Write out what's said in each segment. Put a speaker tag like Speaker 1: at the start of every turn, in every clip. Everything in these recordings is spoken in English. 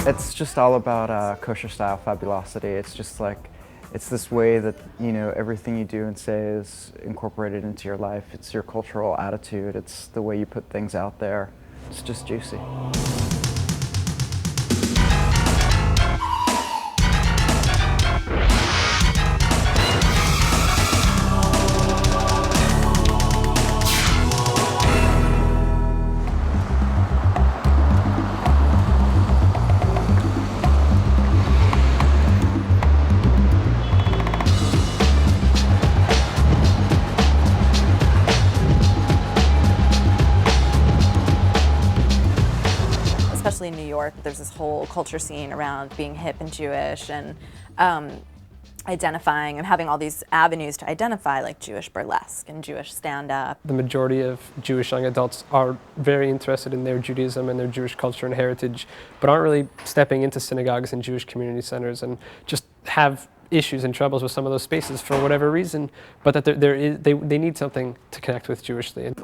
Speaker 1: It's just all about kosher style fabulosity. It's just like, it's this way that, you know, everything you do and say is incorporated into your life. It's your cultural attitude. It's the way you put things out there. It's just juicy.
Speaker 2: Especially in New York, there's this whole culture scene around being hip and Jewish and identifying and having all these avenues to identify, like Jewish burlesque and Jewish stand-up.
Speaker 3: The majority of Jewish young adults are very interested in their Judaism and their Jewish culture and heritage, but aren't really stepping into synagogues and Jewish community centers, and just have issues and troubles with some of those spaces for whatever reason, but that they need something to connect with Jewishly.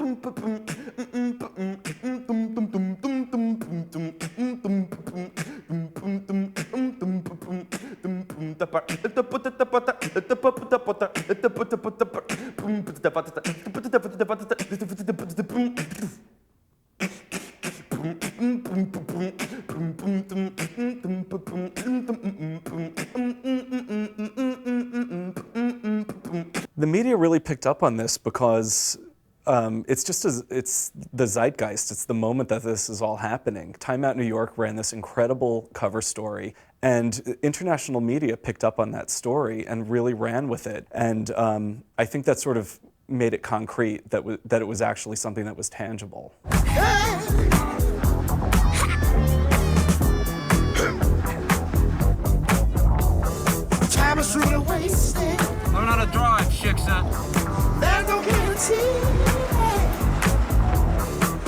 Speaker 4: The media really picked up on this because it's the zeitgeist. It's the moment that this is all happening. Time Out New York ran this incredible cover story, and international media picked up on that story and really ran with it. And I think that sort of made it concrete that it was actually something that was tangible.
Speaker 5: Time is really wasted.
Speaker 6: Learn how to drive, Shiksa.
Speaker 5: There's no guarantee.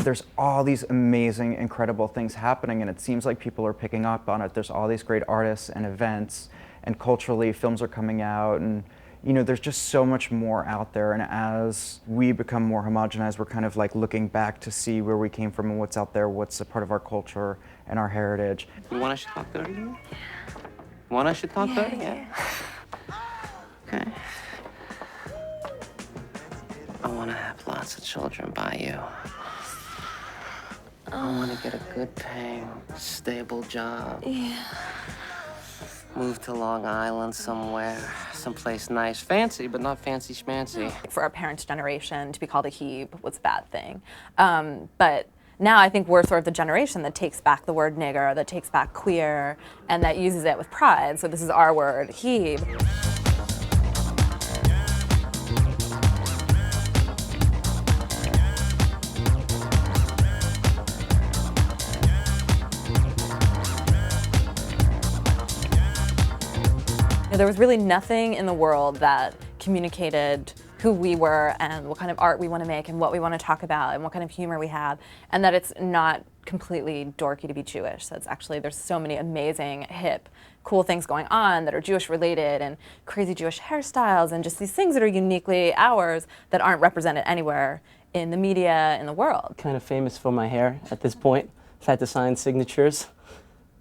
Speaker 1: There's all these amazing, incredible things happening, and it seems like people are picking up on it. There's all these great artists and events, and culturally, films are coming out, and you know, there's just so much more out there. And as we become more homogenized, we're kind of like looking back to see where we came from and what's out there, what's a part of our culture and our heritage.
Speaker 6: You want us to talk dirty? You want us to talk dirty?
Speaker 2: Yeah.
Speaker 6: Okay. I want to have lots of children by you. I want to get a good paying, stable job.
Speaker 2: Yeah.
Speaker 6: Move to Long Island somewhere, someplace nice. Fancy, but not fancy schmancy.
Speaker 2: For our parents' generation, to be called a Hebe was a bad thing. But now I think we're sort of the generation that takes back the word nigger, that takes back queer, and that uses it with pride. So this is our word, Hebe. There was really nothing in the world that communicated who we were and what kind of art we want to make and what we want to talk about and what kind of humor we have, and that it's not completely dorky to be Jewish. So it's actually, there's so many amazing, hip, cool things going on that are Jewish related, and crazy Jewish hairstyles, and just these things that are uniquely ours that aren't represented anywhere in the media in the world.
Speaker 7: Kind of famous for my hair at this point. I've had to sign signatures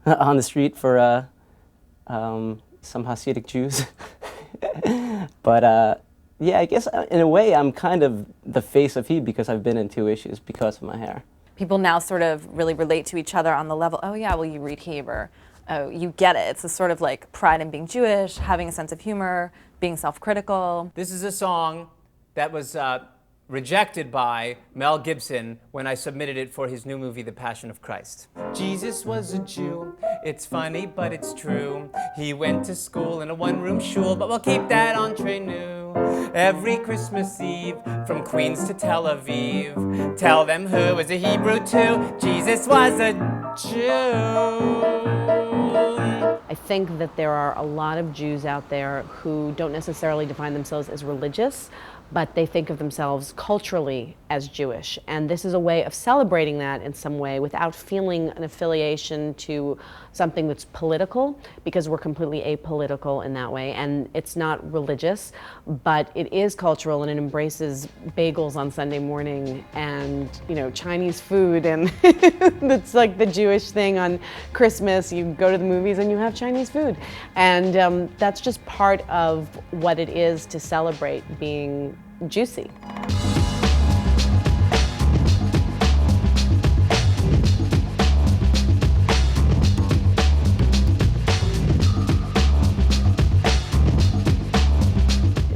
Speaker 7: on the street for some Hasidic Jews. But yeah, I guess in a way I'm kind of the face of Hebe because I've been in 2 issues because of my hair.
Speaker 2: People now sort of really relate to each other on the level, oh yeah, well you read Hebe, or oh, you get it. It's a sort of like pride in being Jewish, having a sense of humor, being self-critical.
Speaker 8: This is a song that was rejected by Mel Gibson when I submitted it for his new movie, The Passion of Christ. Jesus was a Jew. It's funny, but it's true. He went to school in a one-room shul, but we'll keep that entree new. Every Christmas Eve, from Queens to Tel Aviv, tell them who was a Hebrew too. Jesus was a Jew.
Speaker 9: I think that there are a lot of Jews out there who don't necessarily define themselves as religious, but they think of themselves culturally as Jewish. And this is a way of celebrating that in some way without feeling an affiliation to something that's political, because we're completely apolitical in that way. And it's not religious, but it is cultural, and it embraces bagels on Sunday morning and, you know, Chinese food. And it's like the Jewish thing on Christmas. You go to the movies and you have Chinese food. And that's just part of what it is to celebrate being juicy.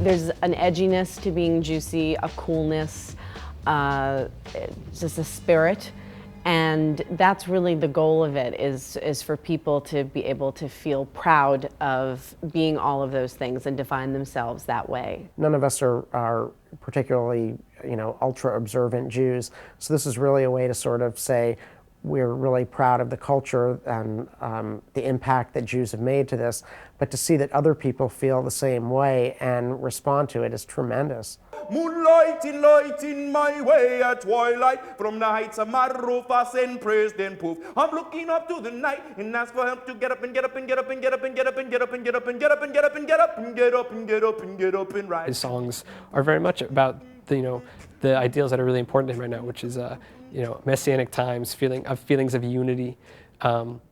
Speaker 9: There's an edginess to being juicy, a coolness, just a spirit. And that's really the goal of it, is for people to be able to feel proud of being all of those things and define themselves that way.
Speaker 10: None of us are particularly, you know, ultra observant Jews. So this is really a way to sort of say we're really proud of the culture and the impact that Jews have made to this, but to see that other people feel the same way and respond to it is tremendous.
Speaker 11: Moonlight in my way at twilight. From the heights of my roof I send praise then poof. I'm looking up to the night and ask for help to get up and get up and get up and get up and get up and get up and get up and get up and get up and get up and get up and get up and get up and rise.
Speaker 3: His songs are very much about the, you know, the ideals that are really important to him right now, which is you know, messianic times, feelings of unity,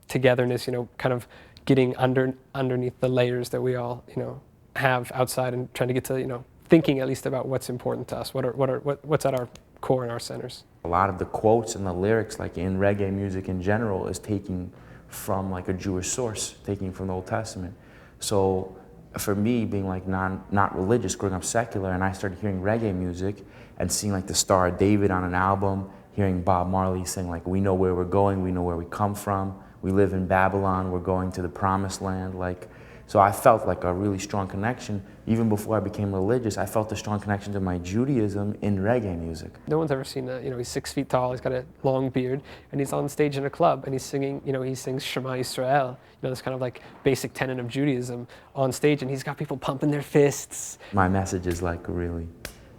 Speaker 3: togetherness, you know, kind of getting underneath the layers that we all, you know, have outside, and trying to get to, you know, thinking at least about what's important to us, what's at our core and our centers.
Speaker 12: A lot of the quotes and the lyrics, like in reggae music in general, is taking from like a Jewish source, taking from the Old Testament. So for me, being like not religious, growing up secular, and I started hearing reggae music and seeing like the Star of David on an album, hearing Bob Marley saying like, we know where we're going, we know where we come from, we live in Babylon, we're going to the promised land. Like, so I felt like a really strong connection. Even before I became religious, I felt a strong connection to my Judaism in reggae music.
Speaker 3: No one's ever seen that. You know, he's 6 feet tall, he's got a long beard, and he's on stage in a club, and he's singing, you know, he sings Shema Yisrael, you know, this kind of like basic tenet of Judaism on stage, and he's got people pumping their fists.
Speaker 12: My message is like really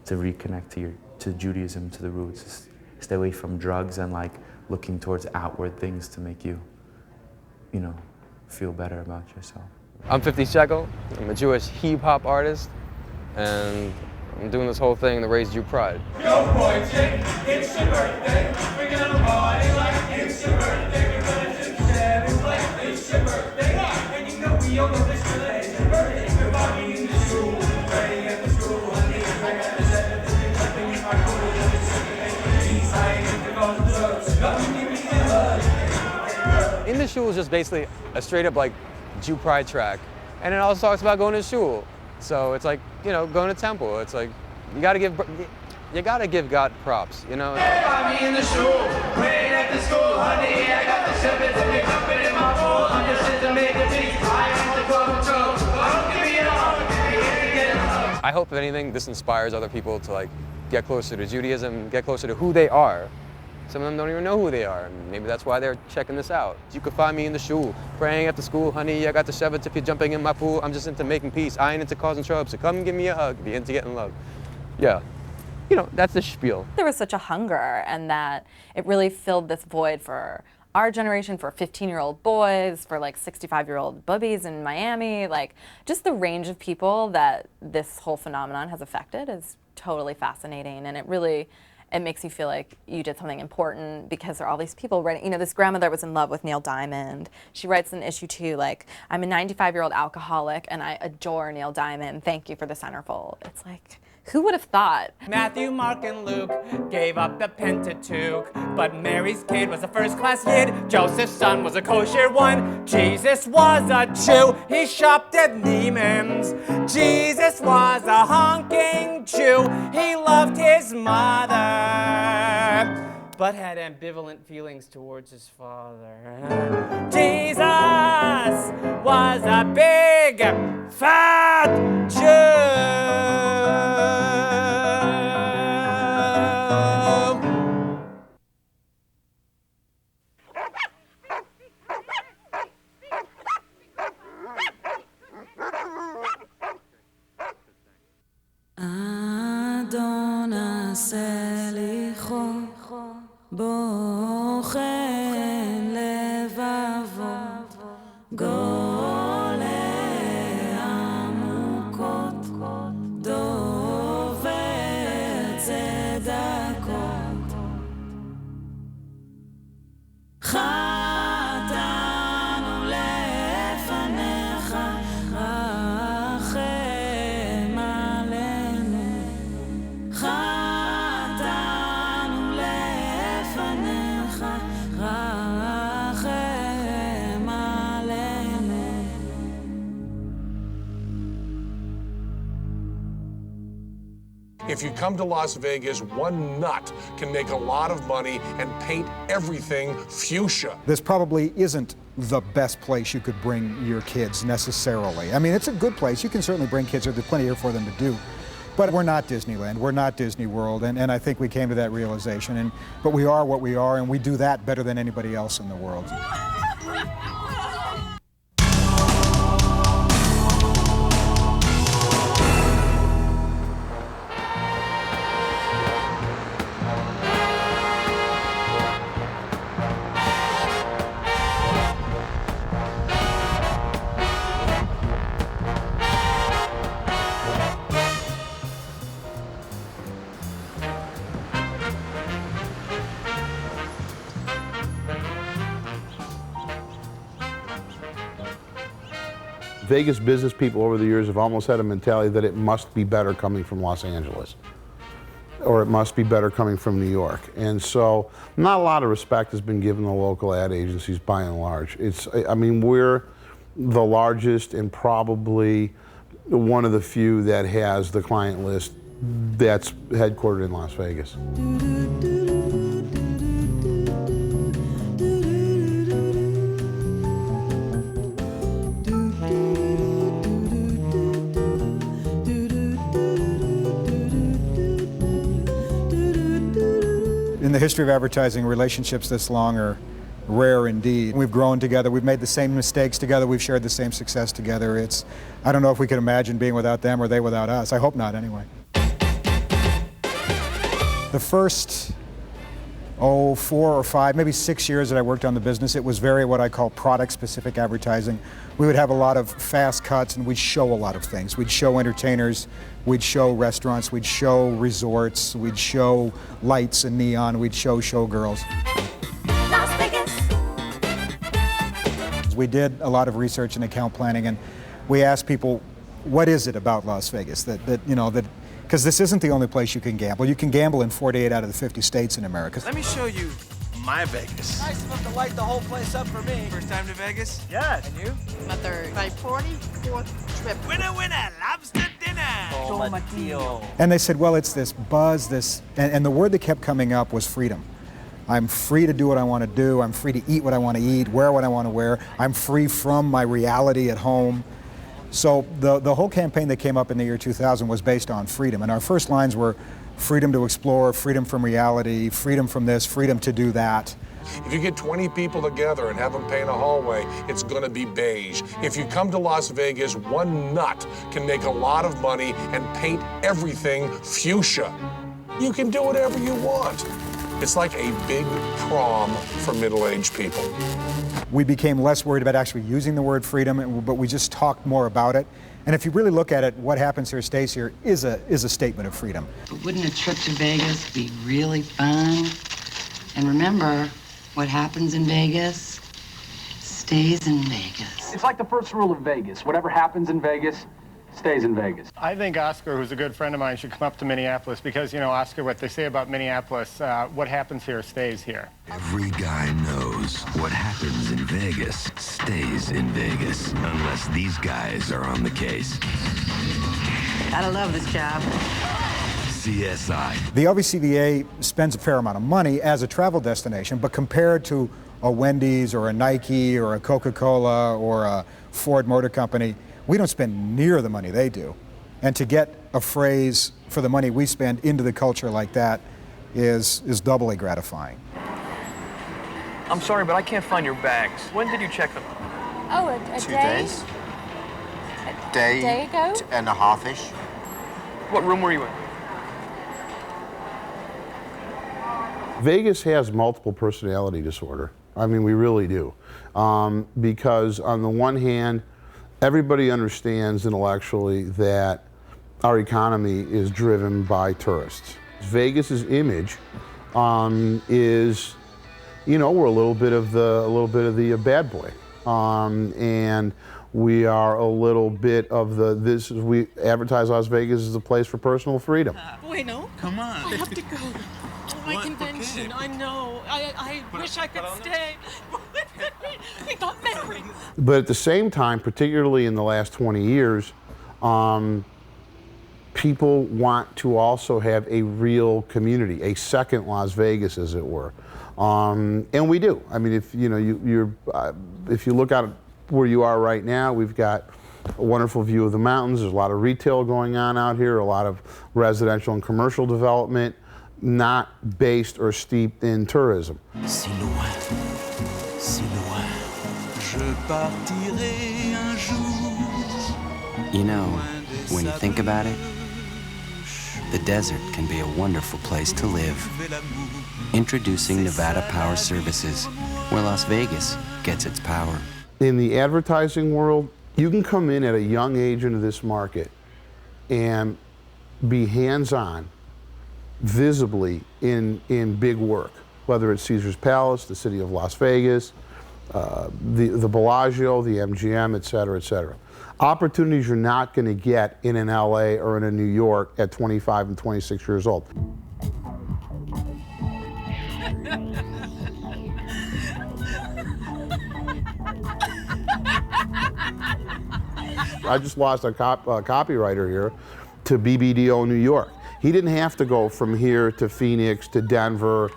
Speaker 12: to reconnect to Judaism, to the roots. Just stay away from drugs and like looking towards outward things to make you, you know, feel better about yourself.
Speaker 13: I'm 50 Shekel. I'm a Jewish hip-hop artist, and I'm doing this whole thing to raise Jew pride.
Speaker 5: Yo, boy, chick, it's your birthday. We're gonna party like it's your birthday. We're gonna just share like it's your birthday. And you know we all know this today. It's your birthday. We're partying in the school, praying at the school. Honey, I got the 7th and jumping in my pool. I ain't the cause of drugs. Come give me a hug.
Speaker 13: In the Shul is just basically a straight-up like Jew pride track, and it also talks about going to shul. So it's like, you know, going to temple. It's like you gotta give God props, you know.
Speaker 5: Hey, got me in the shul, praying at the school, honey. I got the 7th and we jumping in my pool. I'm just here to make a peace. I am the cause of drugs. Come give me a hug, give me here to get a hug.
Speaker 13: I hope if anything, this inspires other people to like get closer to Judaism, get closer to who they are. Some of them don't even know who they are, and maybe that's why they're checking this out. You can find me in the shul, praying at the school, honey, I got the Shevet if you're jumping in my pool. I'm just into making peace. I ain't into causing trouble, so come give me a hug if you're into getting love. Yeah, you know, that's the spiel.
Speaker 2: There was such a hunger, and that it really filled this void for our generation, for 15-year-old boys, for like 65-year-old bubbies in Miami. Like, just the range of people that this whole phenomenon has affected is totally fascinating, and it makes you feel like you did something important, because there are all these people writing. You know, this grandmother was in love with Neil Diamond. She writes in issue 2, like, I'm a 95-year-old alcoholic and I adore Neil Diamond. Thank you for the centerfold. It's like, who would have thought?
Speaker 8: Matthew, Mark, and Luke gave up the Pentateuch, but Mary's kid was a first-class kid. Joseph's son was a kosher one. Jesus was a Jew. He shopped at Neiman's. Jesus was a honking Jew. He loved his mother, but had ambivalent feelings towards his father. Jesus was a big, fat Jew.
Speaker 14: If you come to Las Vegas, one nut can make a lot of money and paint everything fuchsia.
Speaker 15: This probably isn't the best place you could bring your kids necessarily. I mean, it's a good place. You can certainly bring kids here. There's plenty here for them to do. But we're not Disneyland. We're not Disney World. And I think we came to that realization. But we are what we are, and we do that better than anybody else in the world.
Speaker 16: Vegas business people over the years have almost had a mentality that it must be better coming from Los Angeles, or it must be better coming from New York. And so not a lot of respect has been given to local ad agencies by and large. I mean, we're the largest and probably one of the few that has the client list that's headquartered in Las Vegas.
Speaker 15: In the history of advertising, relationships this long are rare indeed. We've grown together, we've made the same mistakes together, we've shared the same success together. I don't know if we could imagine being without them or they without us. I hope not, anyway. The first, 4 or 5, maybe 6 years that I worked on the business, it was very what I call product-specific advertising. We would have a lot of fast cuts and we'd show a lot of things. We'd show entertainers, we'd show restaurants, we'd show resorts, we'd show lights and neon, we'd show showgirls. Las Vegas. We did a lot of research and account planning, and we asked people, what is it about Las Vegas because this isn't the only place you can gamble. You can gamble in 48 out of the 50 states in America.
Speaker 17: Let me show you my Vegas.
Speaker 18: Nice enough to light the whole place up for me.
Speaker 17: First time to Vegas?
Speaker 18: Yes.
Speaker 17: And you?
Speaker 18: My third. My 44th trip.
Speaker 17: Winner, winner, lobster dinner.
Speaker 18: Tomatillo.
Speaker 15: And they said, well, it's this buzz, and the word that kept coming up was freedom. I'm free to do what I want to do. I'm free to eat what I want to eat, wear what I want to wear. I'm free from my reality at home. So the whole campaign that came up in the year 2000 was based on freedom. And our first lines were freedom to explore, freedom from reality, freedom from this, freedom to do that.
Speaker 14: If you get 20 people together and have them paint a hallway, it's going to be beige. If you come to Las Vegas, one nut can make a lot of money and paint everything fuchsia. You can do whatever you want. It's like a big prom for middle-aged people.
Speaker 15: We became less worried about actually using the word freedom, but we just talked more about it. And if you really look at it, what happens here stays here is a statement of freedom.
Speaker 19: But wouldn't a trip to Vegas be really fun? And remember, what happens in Vegas stays in Vegas.
Speaker 20: It's like the first rule of Vegas. Whatever happens in Vegas stays in Vegas.
Speaker 21: I think Oscar, who's a good friend of mine, should come up to Minneapolis because, you know, Oscar, what they say about Minneapolis, what happens here stays here.
Speaker 22: Every guy knows what happens in Vegas stays in Vegas, unless these guys are on the case.
Speaker 19: Gotta love this job.
Speaker 22: CSI.
Speaker 15: The LVCVA spends a fair amount of money as a travel destination, but compared to a Wendy's or a Nike or a Coca-Cola or a Ford Motor Company, we don't spend near the money they do. And to get a phrase for the money we spend into the culture like that is doubly gratifying.
Speaker 23: I'm sorry, but I can't find your bags. When did you check them?
Speaker 24: Oh, a
Speaker 25: 2
Speaker 24: day?
Speaker 25: days. A day
Speaker 24: ago?
Speaker 25: and a half-ish.
Speaker 23: What room were you in?
Speaker 16: Vegas has multiple personality disorder. I mean, we really do. Because on the one hand, everybody understands intellectually that our economy is driven by tourists. Vegas's image is, you know, we're a little bit of the bad boy, and we are a little bit of we advertise Las Vegas as a place for personal freedom.
Speaker 1: Wait, no.
Speaker 17: Come on.
Speaker 1: I have to go. Oh, my convention. I know. I wish I could stay. We got married.
Speaker 16: But at the same time, particularly in the last 20 years, people want to also have a real community, a second Las Vegas, as it were, and we do. I mean, if you know, if you look out where you are right now, we've got a wonderful view of the mountains. There's a lot of retail going on out here, a lot of residential and commercial development, not based or steeped in tourism.
Speaker 22: Si loin, si loin, je partirai un jour. You know, when you think about it, the desert can be a wonderful place to live. Introducing Nevada Power Services, where Las Vegas gets its power.
Speaker 16: In the advertising world, you can come in at a young age into this market and be hands-on, visibly in big work, whether it's Caesar's Palace, the city of Las Vegas, the Bellagio, the MGM, et cetera, et cetera. Opportunities you're not going to get in an LA or in a New York at 25 and 26 years old. I just lost a copywriter here to BBDO New York. He didn't have to go from here to Phoenix to Denver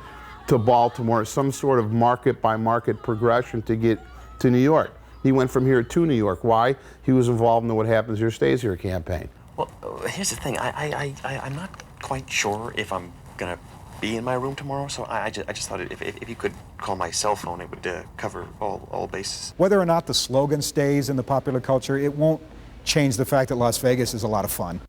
Speaker 16: to Baltimore, some sort of market by market progression to get to New York. He went from here to New York. Why? He was involved in the What Happens Here Stays Here campaign.
Speaker 4: Well, here's the thing. I'm not quite sure if I'm gonna be in my room tomorrow, so I just thought if you could call my cell phone, it would cover all bases.
Speaker 15: Whether or not the slogan stays in the popular culture, it won't change the fact that Las Vegas is a lot of fun.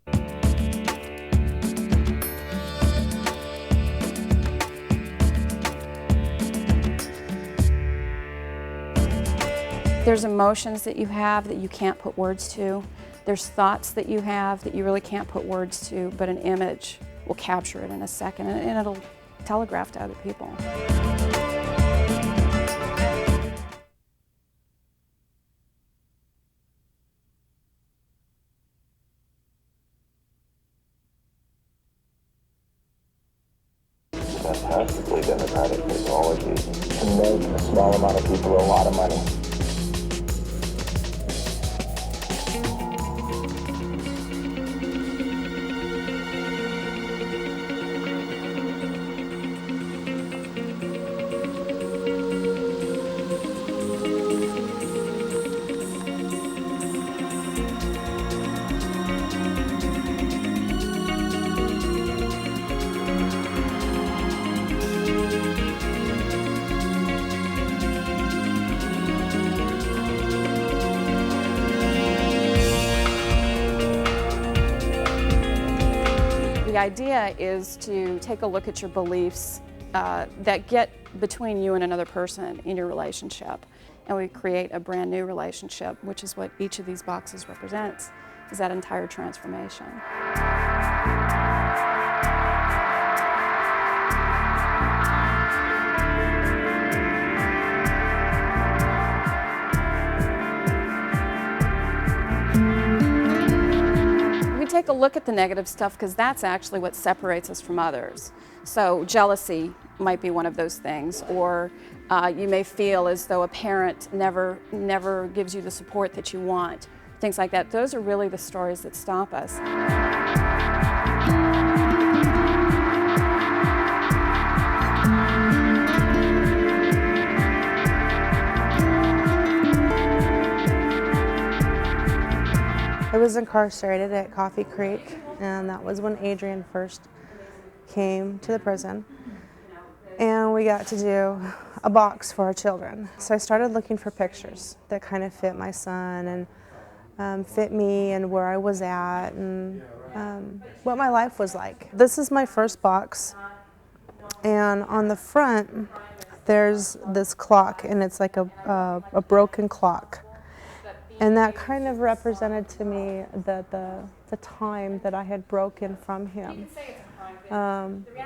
Speaker 6: There's emotions that you have that you can't put words to. There's thoughts that you have that you really can't put words to, but an image will capture it in a second, and it'll telegraph to other people.
Speaker 7: Fantastically democratic technology can make a small amount of people a lot of money.
Speaker 6: The idea is to take a look at your beliefs that get between you and another person in your relationship. And we create a brand new relationship, which is what each of these boxes represents, is that entire transformation. Take a look at the negative stuff because that's actually what separates us from others. So jealousy might be one of those things, or you may feel as though a parent never gives you the support that you want. Things like that. Those are really the stories that stop us.
Speaker 24: I was incarcerated at Coffee Creek, and that was when Adrian first came to the prison. And we got to do a box for our children. So I started looking for pictures that kind of fit my son and fit me and where I was at and what my life was like. This is my first box. And on the front, there's this clock, and it's like a broken clock. And that kind of represented to me the time that I had broken from him.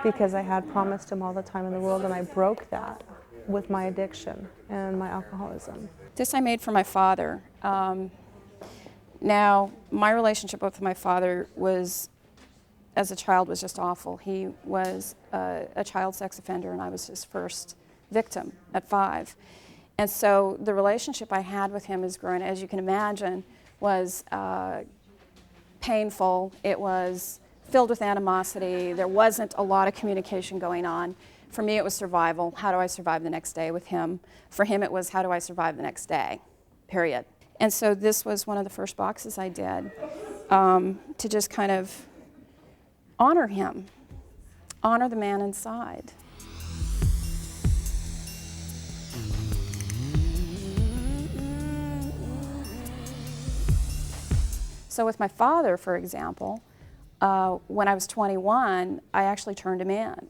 Speaker 24: Because I had promised him all the time in the world, and I broke that with my addiction and my alcoholism.
Speaker 6: This I made for my father. Now, my relationship with my father was, as a child, was just awful. He was a child sex offender, and I was his first victim at 5. And so the relationship I had with him as growing, as you can imagine, was painful. It was filled with animosity. There wasn't a lot of communication going on. For me, it was survival. How do I survive the next day with him? For him, it was how do I survive the next day, period. And so this was one of the first boxes I did to just kind of honor him, honor the man inside. So with my father, for example, when I was 21, I actually turned him in.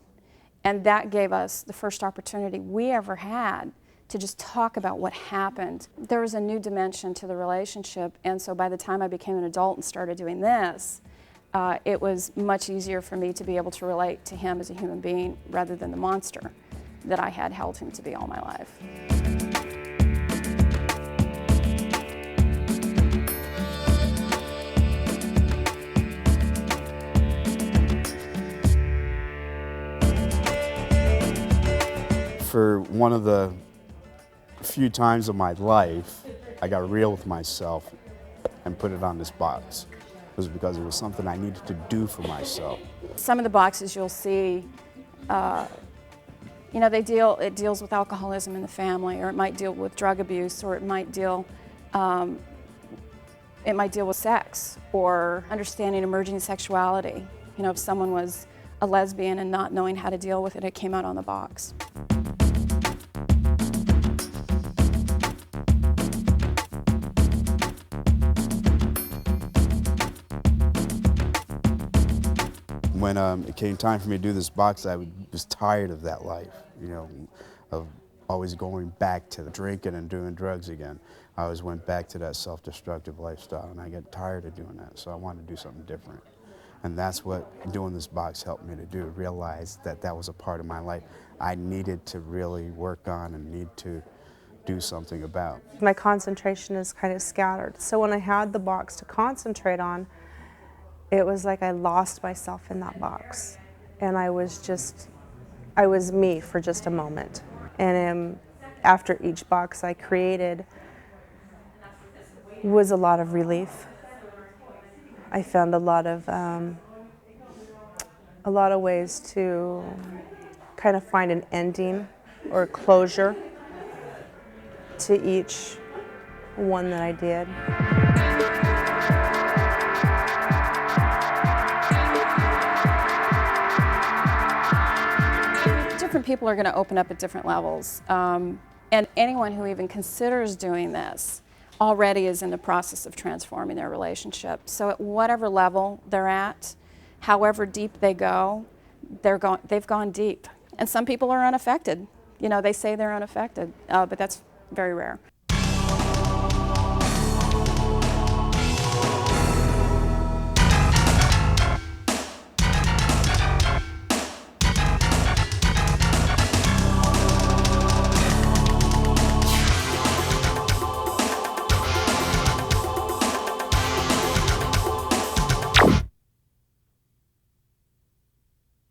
Speaker 6: And that gave us the first opportunity we ever had to just talk about what happened. There was a new dimension to the relationship, and so by the time I became an adult and started doing this, it was much easier for me to be able to relate to him as a human being rather than the monster that I had held him to be all my life.
Speaker 3: For one of the few times of my life, I got real with myself and put it on this box. It was because it was something I needed to do for myself.
Speaker 6: Some of the boxes you'll see, you know, it deals with alcoholism in the family, or it might deal with drug abuse, or it might deal with sex, or understanding emerging sexuality. You know, if someone was a lesbian and not knowing how to deal with it, it came out on the box.
Speaker 3: When it came time for me to do this box, I was tired of that life, you know, of always going back to drinking and doing drugs again. I always went back to that self-destructive lifestyle, and I got tired of doing that, so I wanted to do something different. And that's what doing this box helped me to do, realize that that was a part of my life I needed to really work on and need to do something about.
Speaker 24: My concentration is kind of scattered, so when I had the box to concentrate on, it was like I lost myself in that box, and I was me for just a moment. And after each box I created was a lot of relief. I found a lot of ways to kind of find an ending or closure to each one that I did.
Speaker 6: Different people are going to open up at different levels, and anyone who even considers doing this already is in the process of transforming their relationship. So at whatever level they're at, however deep they go, they've gone deep. And some people are unaffected. You know, they say they're unaffected, but that's very rare.